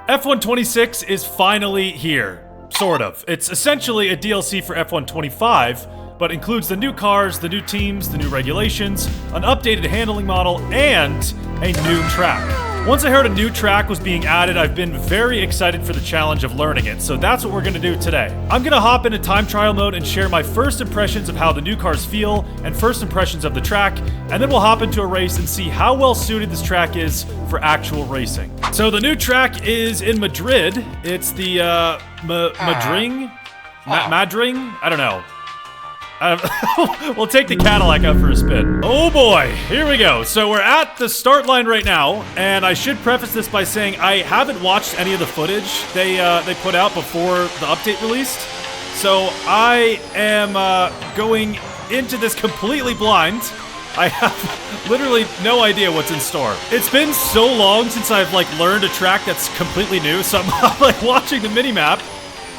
F126 is finally here. Sort of. It's essentially a DLC for F125, but includes the new cars, the new teams, the new regulations, an updated handling model, and a new track. Once I heard a new track was being added, I've been very excited for the challenge of learning it, so that's what we're gonna do today. I'm gonna hop into time trial mode and share my first impressions of how the new cars feel, and first impressions of the track, and then we'll hop into a race and see how well suited this track is for actual racing. So the new track is in Madrid. It's the Madring? Madring? I don't know. We'll take the Cadillac out for a spin. Oh boy, here we go. So we're at the start line right now, and I should preface this by saying I haven't watched any of the footage they put out before the update released. So I am going into this completely blind. I have literally no idea what's in store. It's been so long since I've learned a track that's completely new, so I'm watching the minimap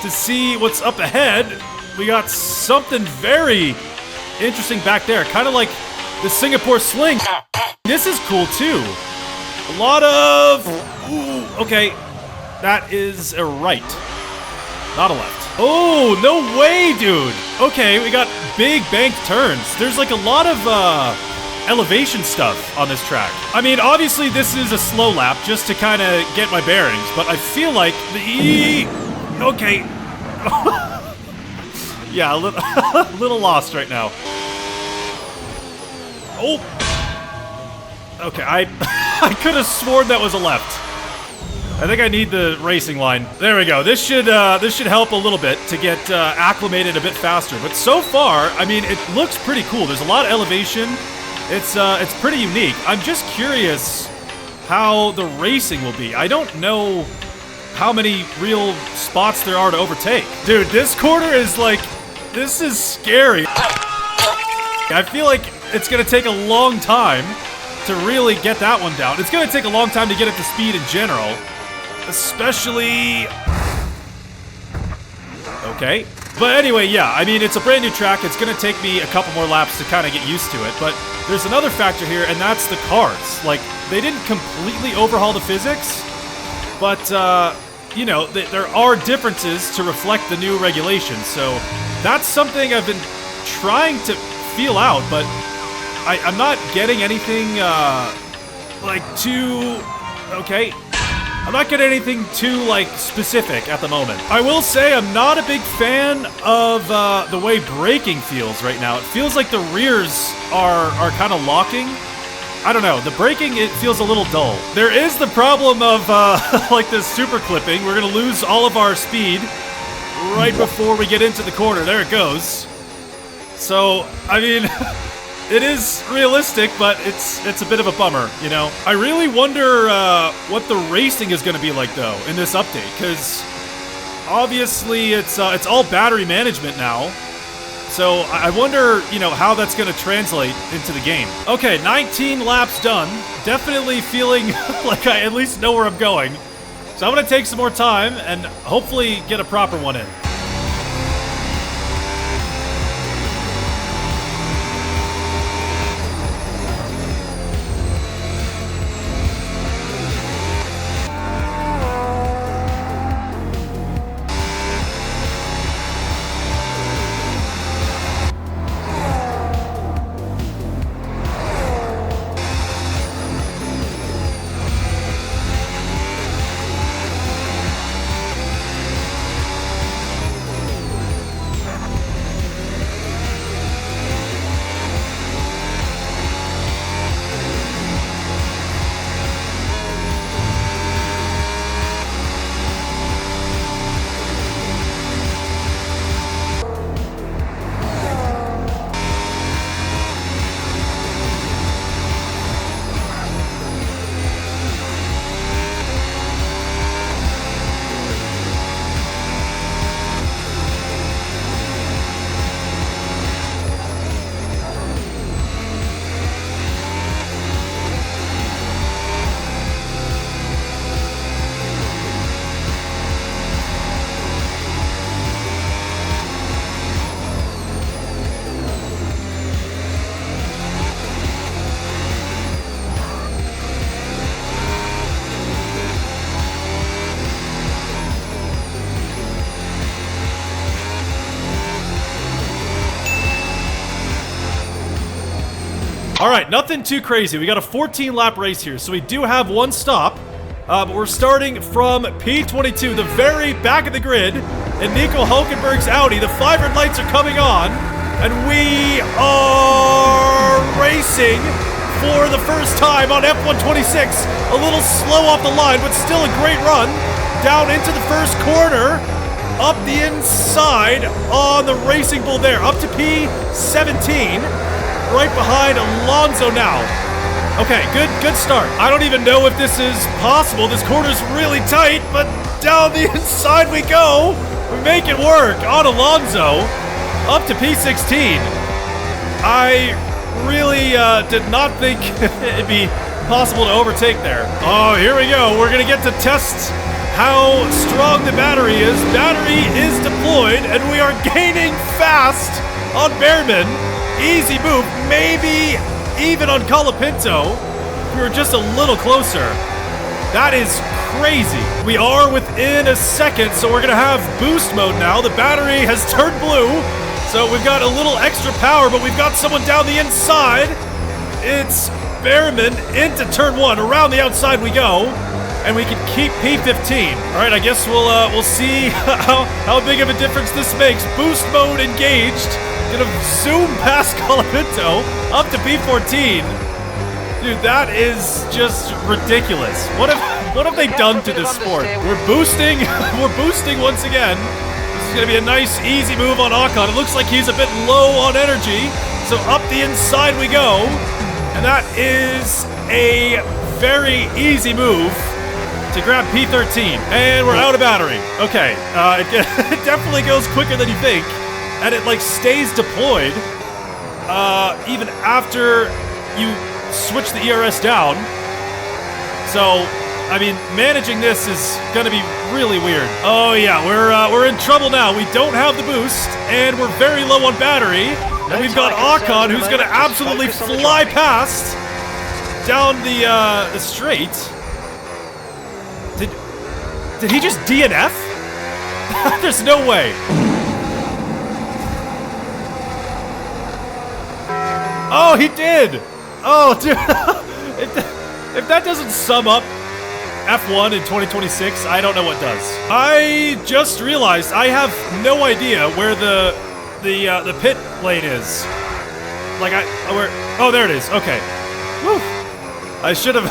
to see what's up ahead. We got something very interesting back there, kind of like the Singapore Sling. This is cool too. A lot of... Ooh, okay, that is a right, not a left. Oh, no way, dude. Okay, we got big banked turns. There's a lot of elevation stuff on this track. I mean, obviously this is a slow lap just to kind of get my bearings, but I feel like the... Okay. Yeah, a little lost right now. Oh! Okay, I could have sworn that was a left. I think I need the racing line. There we go. This should help a little bit to get acclimated a bit faster. But so far, I mean, it looks pretty cool. There's a lot of elevation. It's pretty unique. I'm just curious how the racing will be. I don't know how many real spots there are to overtake. Dude, this corner is this is scary. I feel like it's gonna take a long time to really get that one down. It's gonna take a long time to get up to speed in general, especially... Okay. But anyway, yeah, I mean, it's a brand new track. It's gonna take me a couple more laps to kind of get used to it, but there's another factor here, and that's the cars. They didn't completely overhaul the physics, but, you know, there are differences to reflect the new regulations, so that's something I've been trying to feel out, but I'm not getting anything, too... Okay. I'm not getting anything too, specific at the moment. I will say I'm not a big fan of the way braking feels right now. It feels like the rears are kind of locking. I don't know, the braking, it feels a little dull. There is the problem of, this super clipping. We're gonna lose all of our speed right before we get into the corner. There it goes. So, I mean, it is realistic, but it's a bit of a bummer, you know? I really wonder what the racing is gonna be like, though, in this update, because obviously it's all battery management now. So I wonder, you know, how that's going to translate into the game. Okay, 19 laps done. Definitely feeling like I at least know where I'm going. So I'm going to take some more time and hopefully get a proper one in. All right, nothing too crazy. We got a 14-lap race here, so we do have one stop. But we're starting from P22, the very back of the grid, in Nico Hulkenberg's Audi. The 500 lights are coming on, and we are racing for the first time on F126. A little slow off the line, but still a great run. Down into the first corner, up the inside on the Racing Bull there, up to P17, right behind Alonso now. Okay, good start. I don't even know if this is possible. This corner's really tight, but down the inside we go. We make it work on Alonso, up to P16. I really did not think it'd be possible to overtake there. Oh, here we go. We're gonna get to test how strong the battery is. Battery is deployed, and we are gaining fast on Behrman. Easy move, maybe even on Colapinto. We were just a little closer. That is crazy. We are within a second, so we're gonna have boost mode now. The battery has turned blue, so we've got a little extra power, but we've got someone down the inside. It's Behrman into turn 1. Around the outside we go, and we can keep P15. All right, I guess we'll see how big of a difference this makes. Boost mode engaged. Gonna zoom past Colapinto up to P14. Dude, that is just ridiculous. What have they done to this sport? We're boosting once again. This is gonna be a nice, easy move on Ocon. It looks like he's a bit low on energy, so up the inside we go, and that is a very easy move to grab P13, and we're out of battery. Okay, it definitely goes quicker than you think. And it like stays deployed even after you switch the ERS down. So, I mean, managing this is gonna be really weird. Oh yeah, we're in trouble now. We don't have the boost, and we're very low on battery. And we've got Ocon, who's gonna absolutely fly past down the straight. Did he just DNF? There's no way. Oh, he did! Oh, dude. If that doesn't sum up F1 in 2026, I don't know what does. I just realized I have no idea where the pit lane is. Like, oh, there it is. Okay. Woo. I should have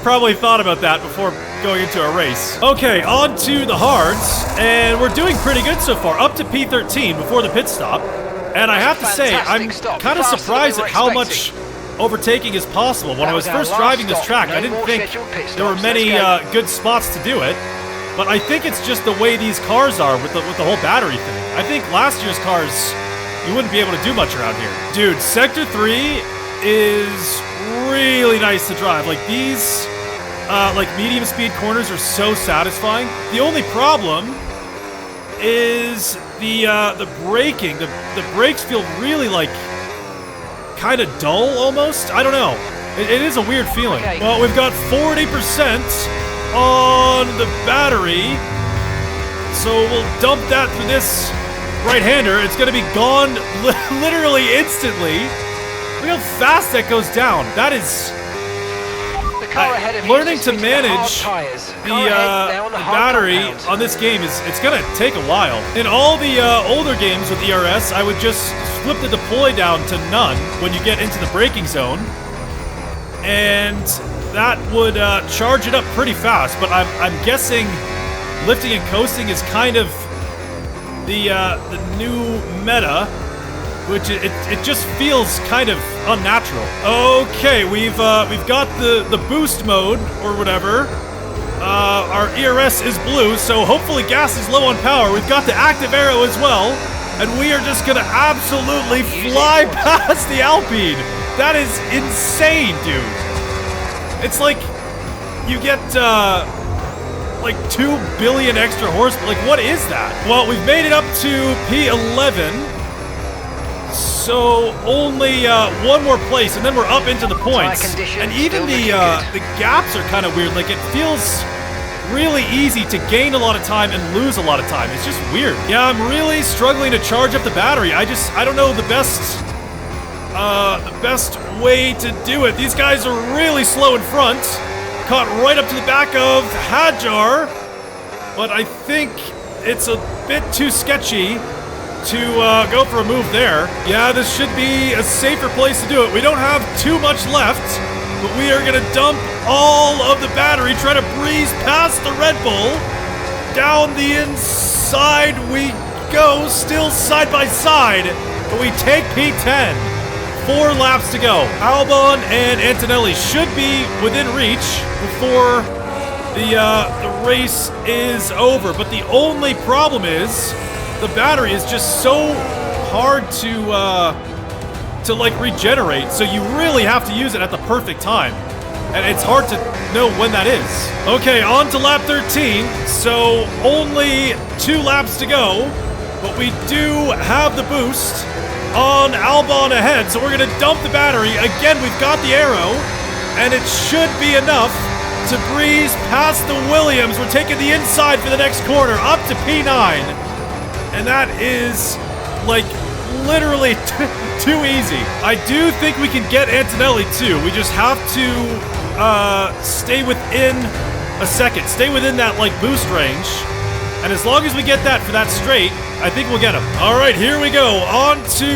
probably thought about that before going into a race. Okay, on to the hards, and we're doing pretty good so far. Up to P13 before the pit stop. And I have to say, I'm kind of surprised at how much overtaking is possible. When I was first driving this track, I didn't think there were many good spots to do it. But I think it's just the way these cars are with the whole battery thing. I think last year's cars, you wouldn't be able to do much around here. Dude, Sector 3 is really nice to drive. Like these, like medium speed corners are so satisfying. The only problem is the braking. The brakes feel really like kind of dull almost. I don't know. It is a weird feeling. Okay. Well, we've got 40% on the battery, so we'll dump that through this right-hander. It's going to be gone literally instantly. Look how fast that goes down. That is learning to manage the battery on this game it's gonna take a while. In all the older games with ERS, I would just flip the deploy down to none when you get into the braking zone, and that would charge it up pretty fast. But I'm guessing lifting and coasting is kind of the new meta, which it just feels kind of unnatural. Okay, we've got the boost mode or whatever. Our ERS is blue, so hopefully gas is low on power. We've got the active arrow as well, and we are just gonna absolutely fly past the Alpine. That is insane, dude. It's like you get like 2 billion extra horsepower. Like, what is that? Well, we've made it up to P11. So only one more place, and then we're up into the points. And even the gaps are kind of weird. Like, it feels really easy to gain a lot of time and lose a lot of time. It's just weird. Yeah, I'm really struggling to charge up the battery. I don't know the best way to do it. These guys are really slow in front. Caught right up to the back of Hajar. But I think it's a bit too sketchy to go for a move there. Yeah, this should be a safer place to do it. We don't have too much left, but we are going to dump all of the battery, try to breeze past the Red Bull. Down the inside we go, still side by side, but we take P10. 4 laps to go. Albon and Antonelli should be within reach before the race is over, but the only problem is the battery is just so hard to like regenerate, so you really have to use it at the perfect time, and it's hard to know when that is. Okay, on to lap 13, so only 2 laps to go, but we do have the boost on Albon ahead, so we're gonna dump the battery. Again, we've got the arrow, and it should be enough to breeze past the Williams. We're taking the inside for the next corner, up to P9. And that is, like, literally too easy. I do think we can get Antonelli, too. We just have to stay within a second. Stay within that, like, boost range. And as long as we get that for that straight, I think we'll get him. All right, here we go. On to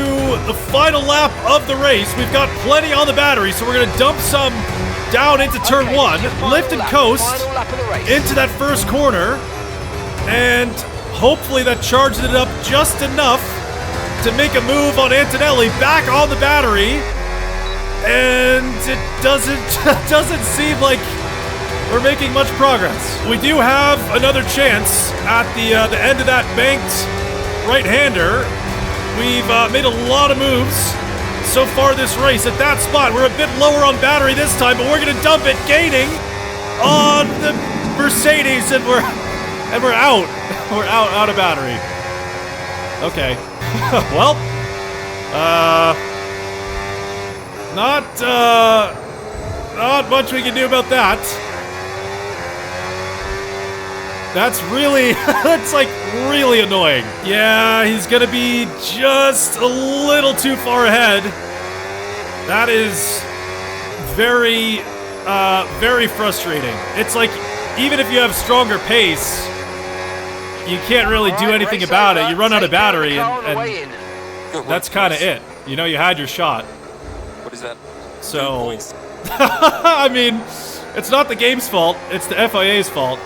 the final lap of the race. We've got plenty on the battery, so we're going to dump some down into turn 1. Lift and coast into that first corner. And hopefully that charges it up just enough to make a move on Antonelli, back on the battery, and it doesn't seem like we're making much progress. We do have another chance at the end of that banked right-hander. We've made a lot of moves so far this race. At that spot, we're a bit lower on battery this time, but we're gonna dump it, gaining on the Mercedes, and we're out. We're out of battery. Okay. Well, not much we can do about that. That's really, that's like really annoying. Yeah, he's gonna be just a little too far ahead. That is very, very frustrating. It's like, even if you have stronger pace, you can't really do anything about it. You run out of battery, and that's kind of it. You know, you had your shot. What is that? So, I mean, it's not the game's fault. It's the FIA's fault.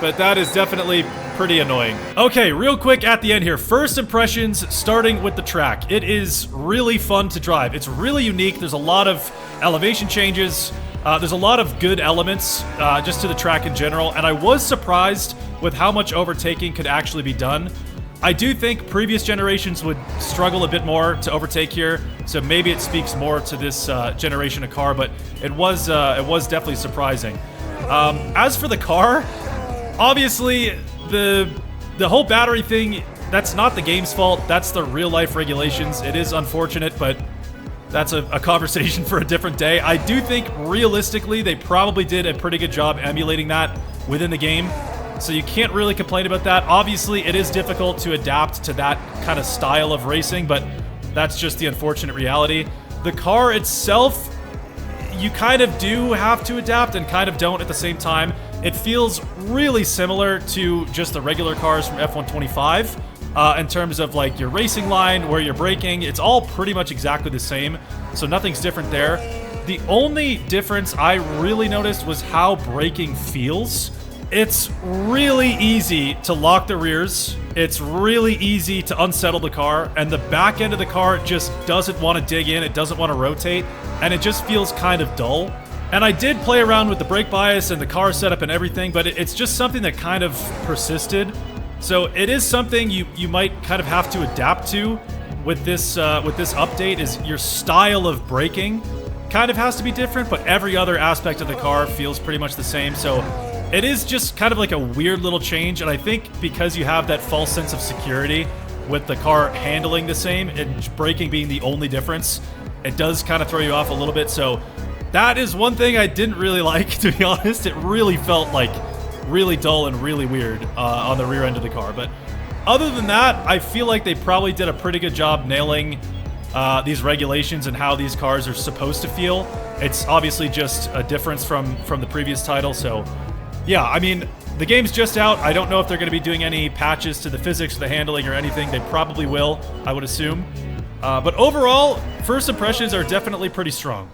But that is definitely pretty annoying. Okay, real quick at the end here. First impressions, starting with the track. It is really fun to drive. It's really unique. There's a lot of elevation changes. There's a lot of good elements just to the track in general, and I was surprised with how much overtaking could actually be done. I do think previous generations would struggle a bit more to overtake here, so maybe it speaks more to this generation of car, but it was definitely surprising. As for the car, obviously the whole battery thing, that's not the game's fault. That's the real-life regulations. It is unfortunate, but that's a conversation for a different day. I do think, realistically, they probably did a pretty good job emulating that within the game, so you can't really complain about that. Obviously, it is difficult to adapt to that kind of style of racing, but that's just the unfortunate reality. The car itself, you kind of do have to adapt and kind of don't at the same time. It feels really similar to just the regular cars from F1 25. In terms of like your racing line, where you're braking, it's all pretty much exactly the same, so nothing's different there. The only difference I really noticed was how braking feels. It's really easy to lock the rears, it's really easy to unsettle the car, and the back end of the car just doesn't want to dig in, it doesn't want to rotate, and it just feels kind of dull. And I did play around with the brake bias and the car setup and everything, but it's just something that kind of persisted. So it is something you might kind of have to adapt to with this update. Is your style of braking kind of has to be different, but every other aspect of the car feels pretty much the same. So it is just kind of like a weird little change, and I think because you have that false sense of security with the car handling the same and braking being the only difference, it does kind of throw you off a little bit. So that is one thing I didn't really like, to be honest. It really felt like really dull and really weird on the rear end of the car. But other than that, I feel like they probably did a pretty good job nailing these regulations and how these cars are supposed to feel. It's obviously just a difference from the previous title, so yeah, I mean, the game's just out. I don't know if they're going to be doing any patches to the physics or the handling or anything. They probably will, I would assume. But overall, first impressions are definitely pretty strong.